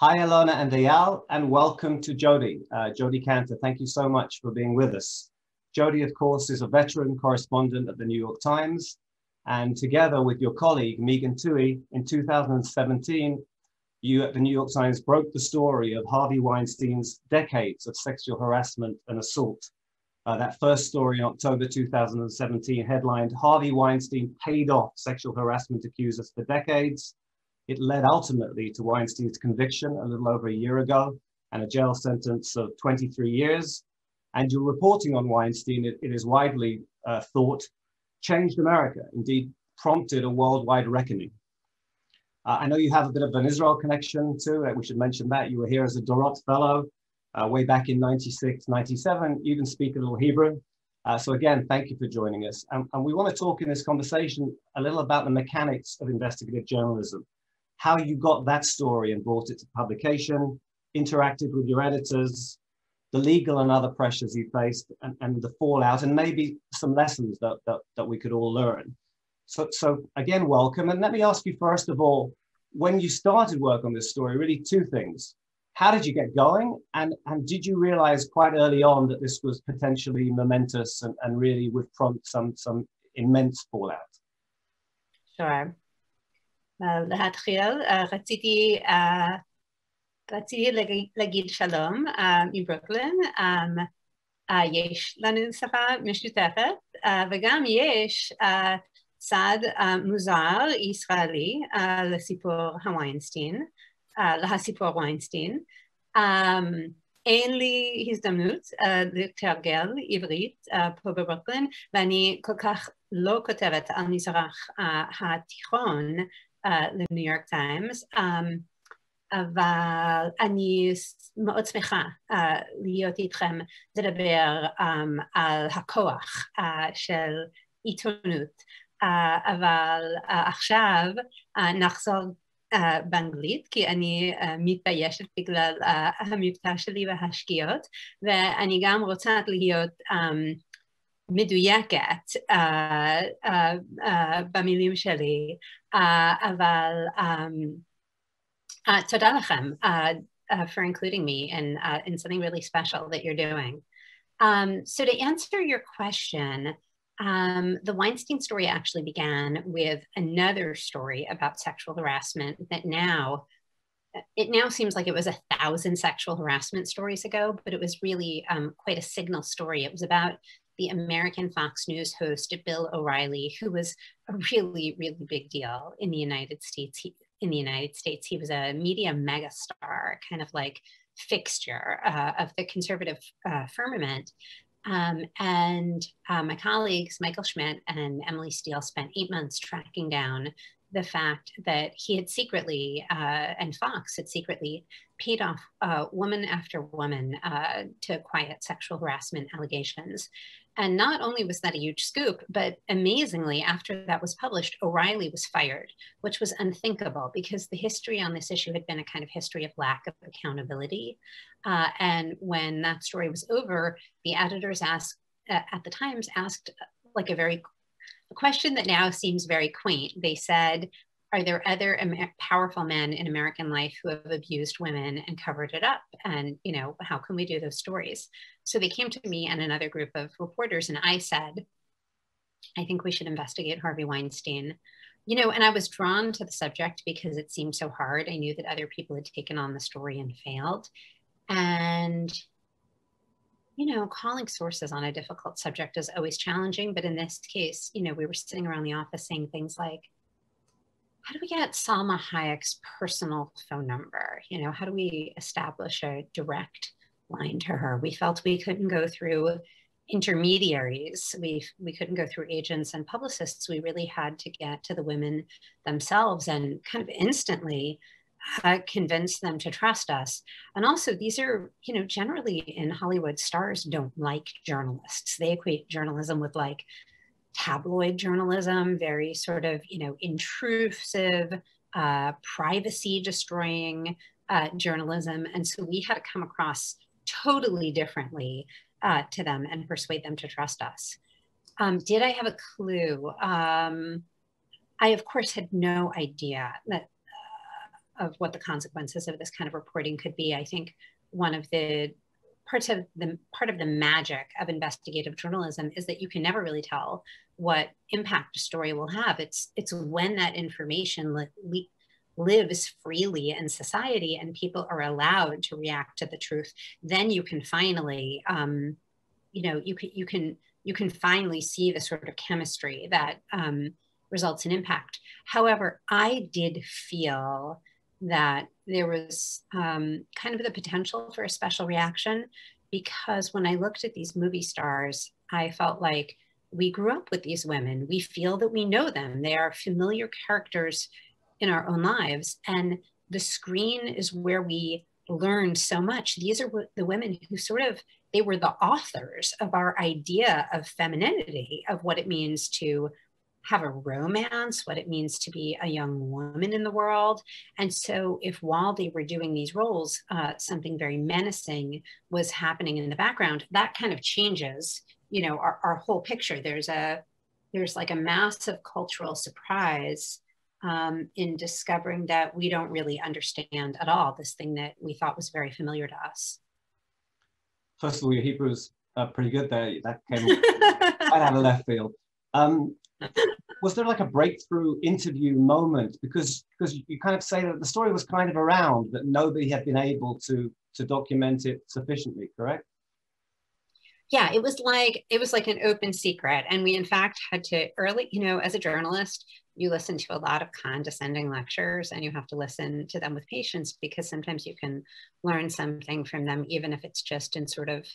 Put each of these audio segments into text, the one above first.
Hi, Alona and Eyal, and welcome to Jody. Jody Cantor, thank you so much for being with us. Jody, of course, is a veteran correspondent at the New York Times, and together with your colleague, Megan Toohey, in 2017, you at the New York Times broke the story of Harvey Weinstein's decades of sexual harassment and assault. That first story in October 2017 headlined, "Harvey Weinstein paid off sexual harassment accusers for decades." It led ultimately to Weinstein's conviction a little over a year ago and a jail sentence of 23 years. And your reporting on Weinstein, it is widely thought, changed America, indeed prompted a worldwide reckoning. I know you have a bit of an Israel connection too. We should mention that. You were here as a Dorot Fellow way back in 96, 97. You even speak a little Hebrew. So again, thank you for joining us. And we want to talk in this conversation a little about the mechanics of investigative journalism, how you got that story and brought it to publication, interacted with your editors, the legal and other pressures you faced, and the fallout, and maybe some lessons that we could all learn. So again, welcome. And let me ask you first of all, when you started work on this story, really two things. How did you get going? And did you realize quite early on that this was potentially momentous and really would prompt some immense fallout? Sure. להתחיל, רציתי להגיד שלום מברוקלין. יש לנו שפה משותפת, וגם יש צד מוזר ישראלי לסיפור ויינסטין. אין לי הזדמנות לתרגל עברית פה בברוקלין, ואני כל כך לא כותבת על מזרח התיכון לניו יורק טיימס, אבל אני מאוד שמחה להיות איתכם לדבר על הכוח של עיתונות, אבל עכשיו נחזור באנגלית, כי אני מתביישת בגלל המבטא שלי והשגיאות, ואני גם רוצה להיות מדויקת במילים שלי, אבל תודה לכם for including me in something really special that you're doing. So to answer your question, the Weinstein story actually began with another story about sexual harassment that now seems like it was 1,000 sexual harassment stories ago, but it was really quite a signal story. It was about the American Fox News host Bill O'Reilly, who was a really, really big deal in the United States. He was a media megastar, kind of like fixture of the conservative firmament. And my colleagues, Michael Schmidt and Emily Steele, spent 8 months tracking down the fact that he had secretly, and Fox had secretly paid off woman after woman to quiet sexual harassment allegations. And not only was that a huge scoop, but amazingly, after that was published, O'Reilly was fired, which was unthinkable because the history on this issue had been a kind of history of lack of accountability. And when that story was over, the editors at the Times asked like a question that now seems very quaint. They said, are there other powerful men in American life who have abused women and covered it up? And, you know, how can we do those stories? So they came to me and another group of reporters, and I said, I think we should investigate Harvey Weinstein. You know, and I was drawn to the subject because it seemed so hard. I knew that other people had taken on the story and failed. And, you know, calling sources on a difficult subject is always challenging. But in this case, you know, we were sitting around the office saying things like, how do we get Salma Hayek's personal phone number? You know, how do we establish a direct line to her? We felt we couldn't go through intermediaries. We couldn't go through agents and publicists. We really had to get to the women themselves and kind of instantly convince them to trust us. And also, these are, you know, generally in Hollywood, stars don't like journalists. They equate journalism with like tabloid journalism, very sort of, you know, intrusive, privacy destroying journalism. And so we had to come across totally differently to them and persuade them to trust us. Did I have a clue? I, of course, had no idea that what the consequences of this kind of reporting could be. I think one of the part of the magic of investigative journalism is that you can never really tell what impact a story will have. It's when that information lives freely in society and people are allowed to react to the truth, then you can finally, you can finally see the sort of chemistry that results in impact. However, I did feel that there was kind of the potential for a special reaction, because when I looked at these movie stars, I felt like we grew up with these women. We feel that we know them. They are familiar characters in our own lives. And the screen is where we learn so much. These are the women who they were the authors of our idea of femininity, of what it means to have a romance, what it means to be a young woman in the world. And so if while they were doing these roles, something very menacing was happening in the background, that kind of changes, our whole picture. There's like a massive cultural surprise in discovering that we don't really understand at all this thing that we thought was very familiar to us. First of all, your Hebrew is pretty good there. That came right out of left field. Was there like a breakthrough interview moment? Because you kind of say that the story was kind of around, but nobody had been able to document it sufficiently, correct? Yeah, it was like an open secret. And we in fact had to as a journalist, you listen to a lot of condescending lectures and you have to listen to them with patience, because sometimes you can learn something from them, even if it's just in sort of,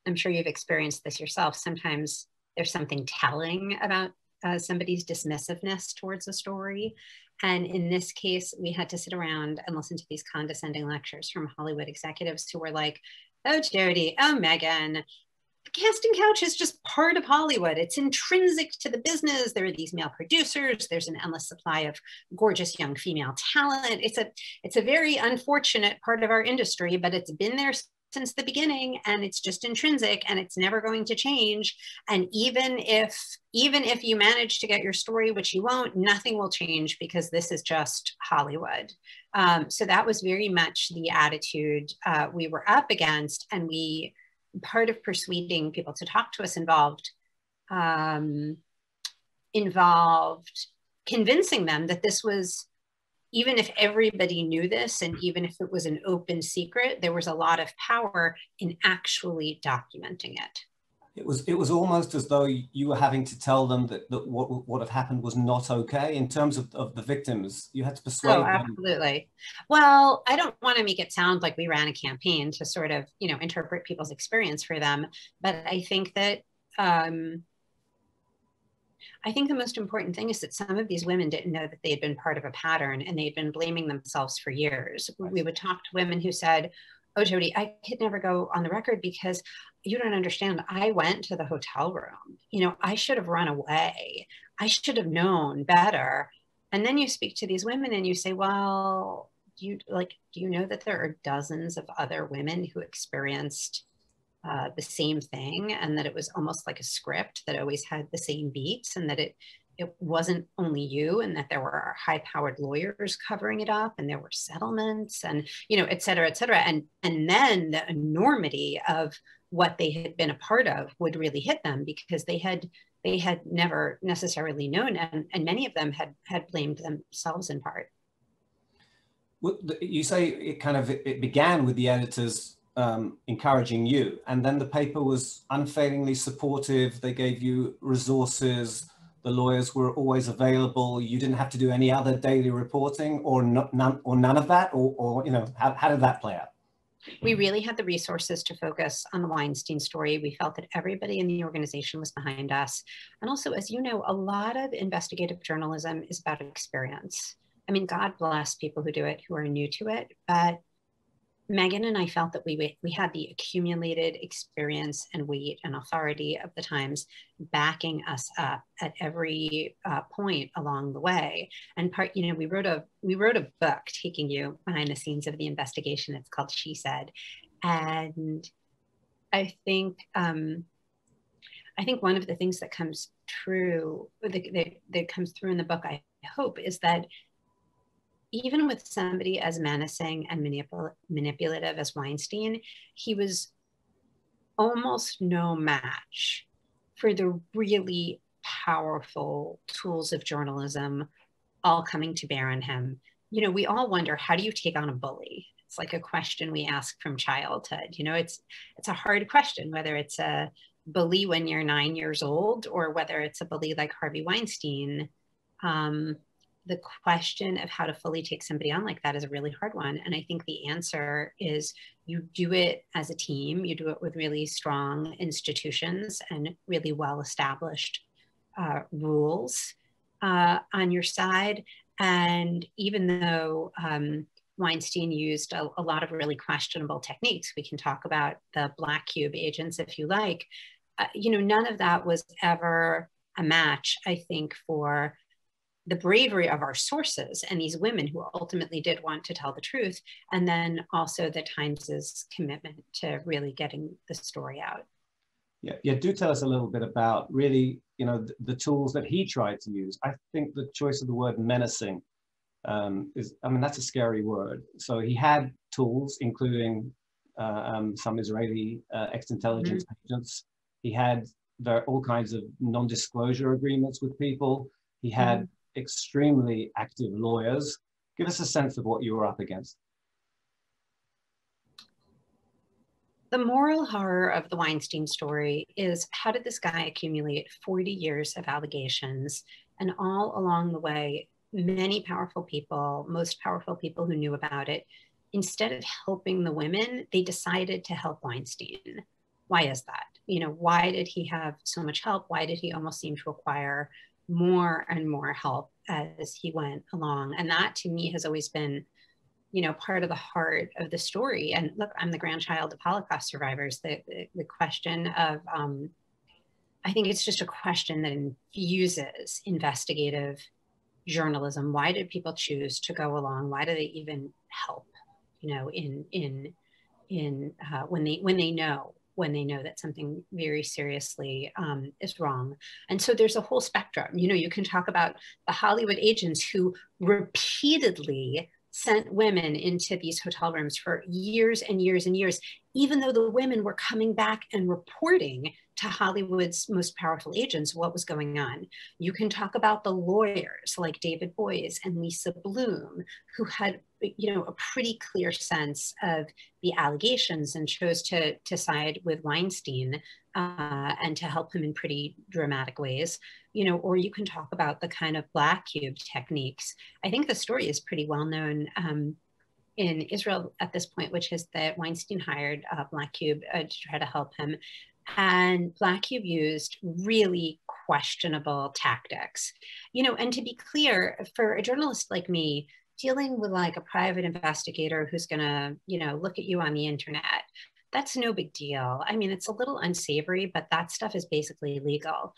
I'm sure you've experienced this yourself. Sometimes there's something telling about somebody's dismissiveness towards a story. And in this case, we had to sit around and listen to these condescending lectures from Hollywood executives who were like, oh, Jody, oh, Megan, the casting couch is just part of Hollywood. It's intrinsic to the business. There are these male producers. There's an endless supply of gorgeous young female talent. It's a very unfortunate part of our industry, but it's been there since the beginning, and it's just intrinsic, and it's never going to change. And even if you manage to get your story, which you won't, nothing will change, because this is just Hollywood. So that was very much the attitude we were up against. And part of persuading people to talk to us involved convincing them that this was, even if everybody knew this, and even if it was an open secret, there was a lot of power in actually documenting it. It was almost as though you were having to tell them that what had happened was not okay in terms of the victims. You had to persuade them. Absolutely. Well, I don't want to make it sound like we ran a campaign to sort of, interpret people's experience for them. But I think that the most important thing is that some of these women didn't know that they had been part of a pattern, and they had been blaming themselves for years. We would talk to women who said, oh, Jody, I could never go on the record because you don't understand. I went to the hotel room. I should have run away. I should have known better. And then you speak to these women and you say, well, do you know that there are dozens of other women who experienced the same thing, and that it was almost like a script that always had the same beats, and that it wasn't only you, and that there were high-powered lawyers covering it up, and there were settlements, and et cetera, et cetera. And then the enormity of what they had been a part of would really hit them, because they had never necessarily known, and many of them had blamed themselves in part. Well, you say it began with the editors encouraging you, and then the paper was unfailingly supportive. They gave you resources. The lawyers were always available. You didn't have to do any other daily reporting, or none of that, or how did that play out? We really had the resources to focus on the Weinstein story. We felt that everybody in the organization was behind us. And also, as you know, a lot of investigative journalism is about experience. I mean, God bless people who do it, who are new to it, but Megan and I felt that we had the accumulated experience and weight and authority of the Times backing us up at every point along the way. And we wrote a book taking you behind the scenes of the investigation. It's called She Said, and I think one of the things that comes true, that comes through in the book, I hope, is that even with somebody as menacing and manipulative as Weinstein, he was almost no match for the really powerful tools of journalism all coming to bear on him. You know, we all wonder, how do you take on a bully? It's like a question we ask from childhood. You know, it's a hard question, whether it's a bully when you're 9 years old or whether it's a bully like Harvey Weinstein. The question of how to fully take somebody on like that is a really hard one. And I think the answer is you do it as a team. You do it with really strong institutions and really well-established rules on your side. And even though Weinstein used a lot of really questionable techniques, we can talk about the Black Cube agents if you like, you know, none of that was ever a match, I think, for the bravery of our sources and these women who ultimately did want to tell the truth, and then also the Times's commitment to really getting the story out. Yeah, do tell us a little bit about really, you know, the tools that he tried to use. I think the choice of the word menacing is, I mean, that's a scary word. So he had tools, including some Israeli ex-intelligence agents. He had all kinds of non-disclosure agreements with people. He had extremely active lawyers. Give us a sense of what you were up against. The moral horror of the Weinstein story is, how did this guy accumulate 40 years of allegations? And all along the way, many powerful people, most powerful people who knew about it, instead of helping the women, they decided to help Weinstein. Why is that? You know, why did he have so much help? Why did he almost seem to acquire more and more help as he went along? And that, to me, has always been, you know, part of the heart of the story. And look, I'm the grandchild of Holocaust survivors. The question of, I think it's just a question that infuses investigative journalism. Why did people choose to go along? Why do they even help? You know, when they know that something very seriously is wrong. And so there's a whole spectrum. You know, you can talk about the Hollywood agents who repeatedly sent women into these hotel rooms for years and years and years, even though the women were coming back and reporting to Hollywood's most powerful agents what was going on. You can talk about the lawyers like David Boies and Lisa Bloom, who had, you know, a pretty clear sense of the allegations and chose to side with Weinstein and to help him in pretty dramatic ways. You know, or you can talk about the kind of Black Cube techniques. I think the story is pretty well known in Israel at this point, which is that Weinstein hired Black Cube to try to help him. And Black Cube used really questionable tactics. You know, and to be clear, for a journalist like me, dealing with like a private investigator who's gonna, you know, look at you on the internet, that's no big deal. I mean, it's a little unsavory, but that stuff is basically legal.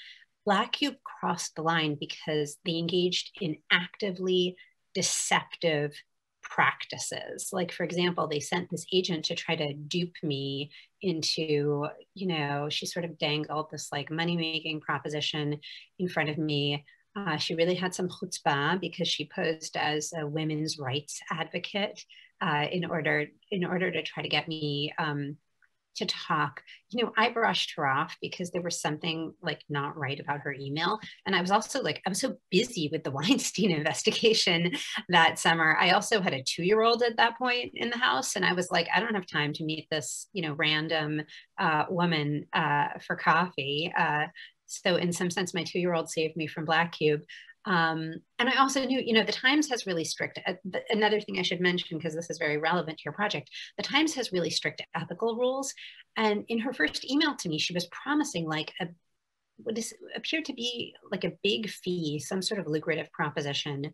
Black Cube crossed the line because they engaged in actively deceptive practices. Like, for example, they sent this agent to try to dupe me into, you know, she sort of dangled this like money-making proposition in front of me. She really had some chutzpah because she posed as a women's rights advocate in order to try to get me to talk. You know, I brushed her off because there was something like not right about her email. And I was also like, I was so busy with the Weinstein investigation that summer. I also had a 2-year-old at that point in the house. And I was like, I don't have time to meet this, you know, random woman for coffee. So in some sense, my 2-year-old saved me from Black Cube. And I also knew, you know, the Times has really strict, another thing I should mention, because this is very relevant to your project, the Times has really strict ethical rules. And in her first email to me, she was promising like what appeared to be like a big fee, some sort of lucrative proposition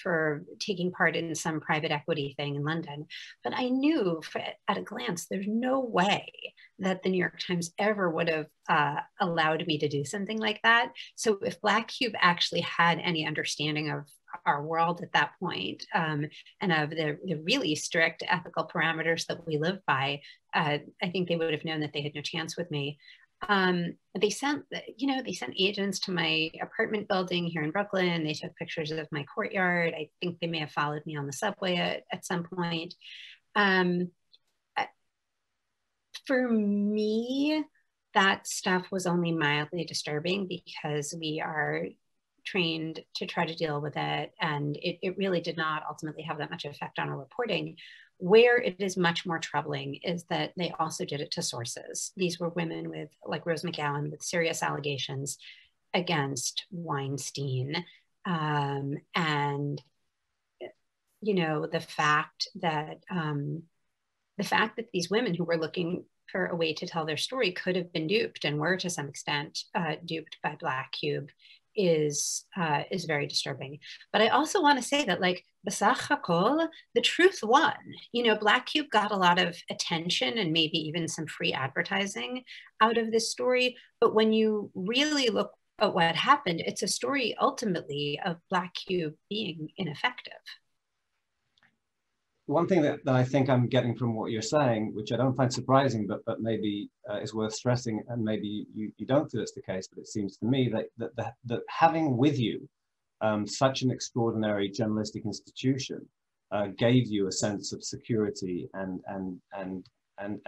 for taking part in some private equity thing in London. But I knew at a glance, there's no way that the New York Times ever would have allowed me to do something like that. So if Black Cube actually had any understanding of our world at that point and of the really strict ethical parameters that we live by, I think they would have known that they had no chance with me. they sent agents to my apartment building here in Brooklyn. They took pictures of my courtyard. I think they may have followed me on the subway at some point. For me, that stuff was only mildly disturbing because we are trained to try to deal with it, and it really did not ultimately have that much effect on our reporting. Where it is much more troubling is that they also did it to sources. These were women with, like Rose McGowan, with serious allegations against Weinstein. And, you know, the fact that these women who were looking for a way to tell their story could have been duped and were to some extent duped by Black Cube is very disturbing. But I also want to say that, like, Besach HaKol, the truth won. You know, Black Cube got a lot of attention and maybe even some free advertising out of this story. But when you really look at what happened, it's a story ultimately of Black Cube being ineffective. One thing that I think I'm getting from what you're saying, which I don't find surprising, but maybe is worth stressing, and maybe you don't feel it's the case, but it seems to me that having with you such an extraordinary journalistic institution gave you a sense of security and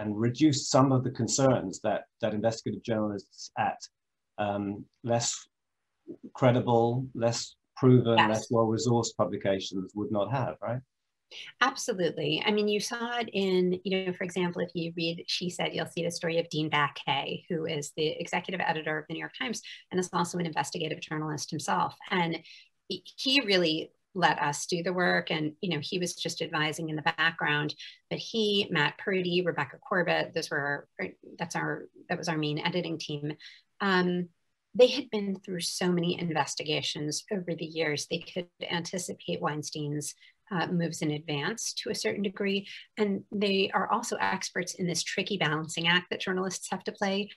reduced some of the concerns that investigative journalists at less credible, less proven, yes, less well-resourced publications would not have, right? Absolutely. I mean, you saw it in, you know, for example, if you read She Said, you'll see the story of Dean Baquet, who is the executive editor of the New York Times and is also an investigative journalist himself. And he really let us do the work. And, you know, he was just advising in the background, but he, Matt Purdy, Rebecca Corbett, that was our main editing team. They had been through so many investigations over the years. They could anticipate Weinstein's moves in advance to a certain degree. And they are also experts in this tricky balancing act that journalists have to play,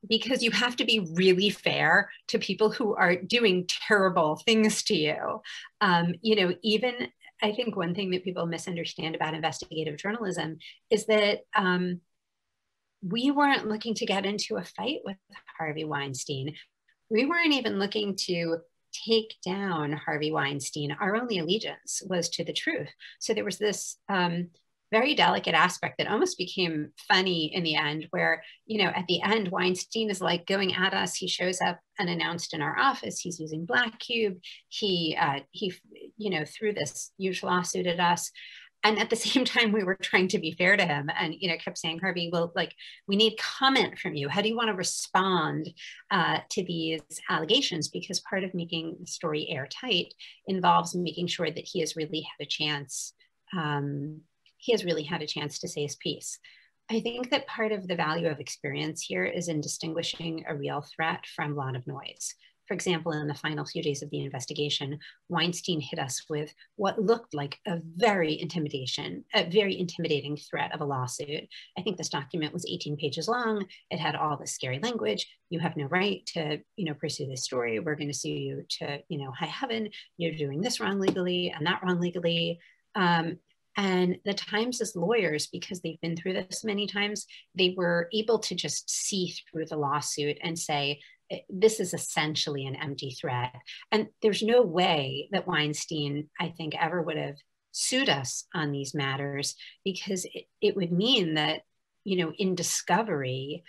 because you have to be really fair to people who are doing terrible things to you. You know, even I think one thing that people misunderstand about investigative journalism is that we weren't looking to get into a fight with Harvey Weinstein. We weren't even looking to take down Harvey Weinstein. Our only allegiance was to the truth. So there was this very delicate aspect that almost became funny in the end, where, you know, at the end, Weinstein is like going at us. He shows up unannounced in our office. He's using Black Cube. He you know, threw this huge lawsuit at us. And at the same time, we were trying to be fair to him and, you know, kept saying, Harvey, well, like, we need comment from you. How do you want to respond to these allegations? Because part of making the story airtight involves making sure that he has really had a chance. He has really had a chance to say his piece. I think that part of the value of experience here is in distinguishing a real threat from a lot of noise. For example, in the final few days of the investigation, Weinstein hit us with what looked like a very intimidating threat of a lawsuit. I think this document was 18 pages long. It had all this scary language. You have no right to, you know, pursue this story. We're going to sue you to, you know, high heaven. You're doing this wrong legally and that wrong legally. And the Times' lawyers, because they've been through this many times, they were able to just see through the lawsuit and say, this is essentially an empty threat. And there's no way that Weinstein, I think, ever would have sued us on these matters, because it would mean that, you know, in discovery,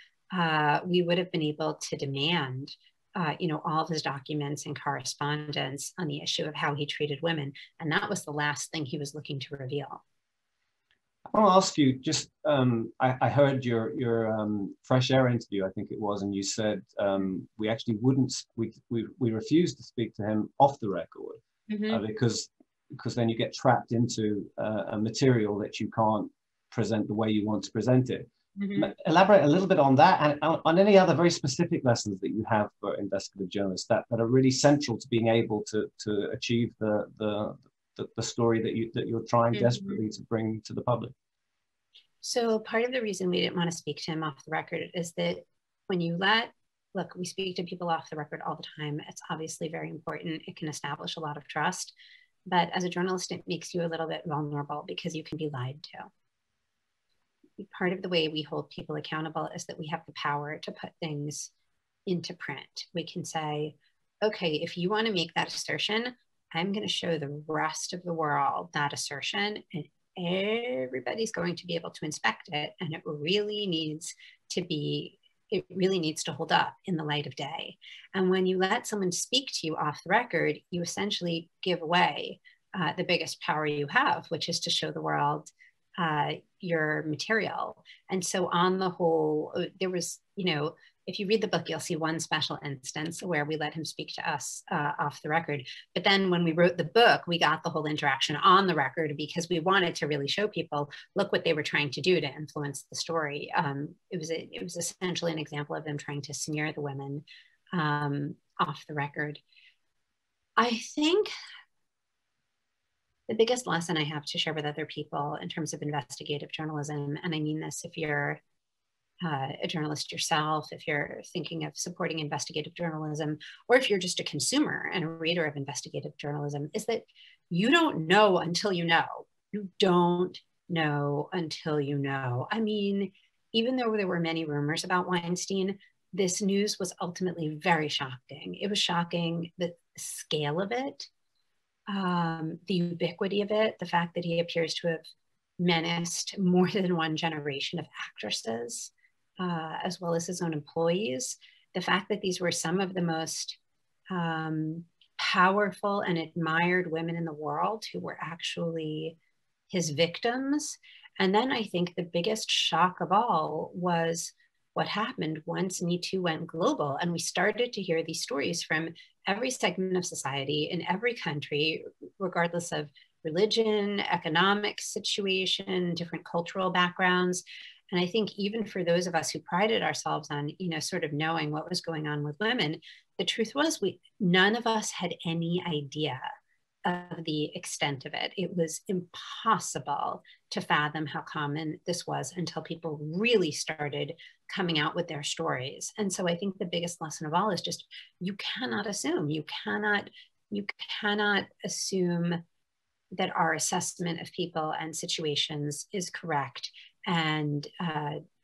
we would have been able to demand, you know, all of his documents and correspondence on the issue of how he treated women. And that was the last thing he was looking to reveal. I want to ask you, just, I heard your Fresh Air interview, I think it was, and you said we actually we refused to speak to him off the record, because then you get trapped into a material that you can't present the way you want to present it. Elaborate a little bit on that, and on any other very specific lessons that you have for investigative journalists that are really central to being able to achieve the story that you're trying desperately to bring to the public. So part of the reason we didn't want to speak to him off the record is that when you look, we speak to people off the record all the time. It's obviously very important. It can establish a lot of trust, but as a journalist, it makes you a little bit vulnerable because you can be lied to. part of the way we hold people accountable is that we have the power to put things into print. We can say, okay, if you want to make that assertion, I'm going to show the rest of the world that assertion, and everybody's going to be able to inspect it. And it really needs to hold up in the light of day. And when you let someone speak to you off the record, you essentially give away the biggest power you have, which is to show the world your material. And so on the whole, there was, if you read the book, you'll see one special instance where we let him speak to us off the record. But then when we wrote the book, we got the whole interaction on the record because we wanted to really show people, look what they were trying to do to influence the story. It was essentially an example of them trying to smear the women off the record. I think the biggest lesson I have to share with other people in terms of investigative journalism, and I mean this if you're a journalist yourself, if you're thinking of supporting investigative journalism, or if you're just a consumer and a reader of investigative journalism, is that you don't know until you know. You don't know until you know. I mean, even though there were many rumors about Weinstein, this news was ultimately very shocking. It was shocking, the scale of it, the ubiquity of it, the fact that he appears to have menaced more than one generation of actresses, as well as his own employees. The fact that these were some of the most powerful and admired women in the world who were actually his victims. And then I think the biggest shock of all was what happened once Me Too went global and we started to hear these stories from every segment of society in every country, regardless of religion, economic situation, different cultural backgrounds. And I think even for those of us who prided ourselves on, sort of knowing what was going on with women, the truth was none of us had any idea of the extent of it. It was impossible to fathom how common this was until people really started coming out with their stories. And so I think the biggest lesson of all is just, you cannot assume, you cannot assume that our assessment of people and situations is correct and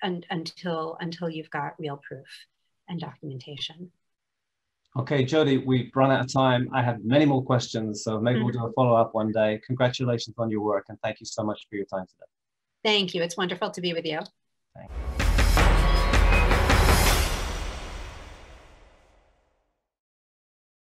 until you've got real proof and documentation. Okay, Jody, we've run out of time. I have many more questions, so maybe we'll do a follow-up one day. Congratulations on your work, and thank you so much for your time today. Thank you. It's wonderful to be with you. Thank you.